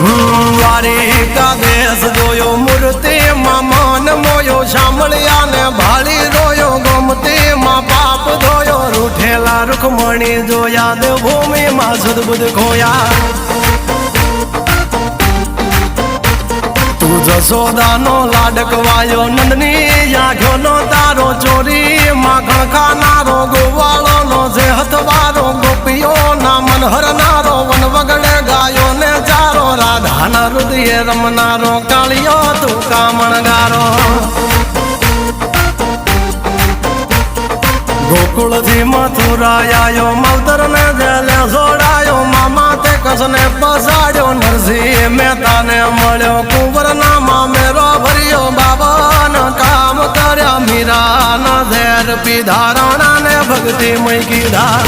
દ્વારિકા દેશ જોયો મૂર્તિમાં મન મોયો સાંભળ્યા ને ભાળી રોયો ગોમતીમાં પાપ ધોયો રૂઠેલા રૂખમણી જોયા દેવભૂમિમાં સદબુદ્ધ ખોયા તું જશોદાનો લાડકવાયો નંદની આંખોનો તારો ચોરી માખણ ખાનારો ગોવાળોનો જે હથવારો ગોપીઓના મન હરનારો વન વગડે ગાયો ને ચારો રાધાના હૃદયે રમનારો કાળિયો તું કામણગારો ગોકુળથી મથુરા આયો માવતર ને જેલે જોડાયો મામા તે કસને પસાડ્યો નરસિંહ મહેતાને મળ્યો કુંવરના મામેરો ભર્યો બાબાના કામ કર્યા મીરાના ઝેર પીધા રાણાને ભક્તિ મય કીધા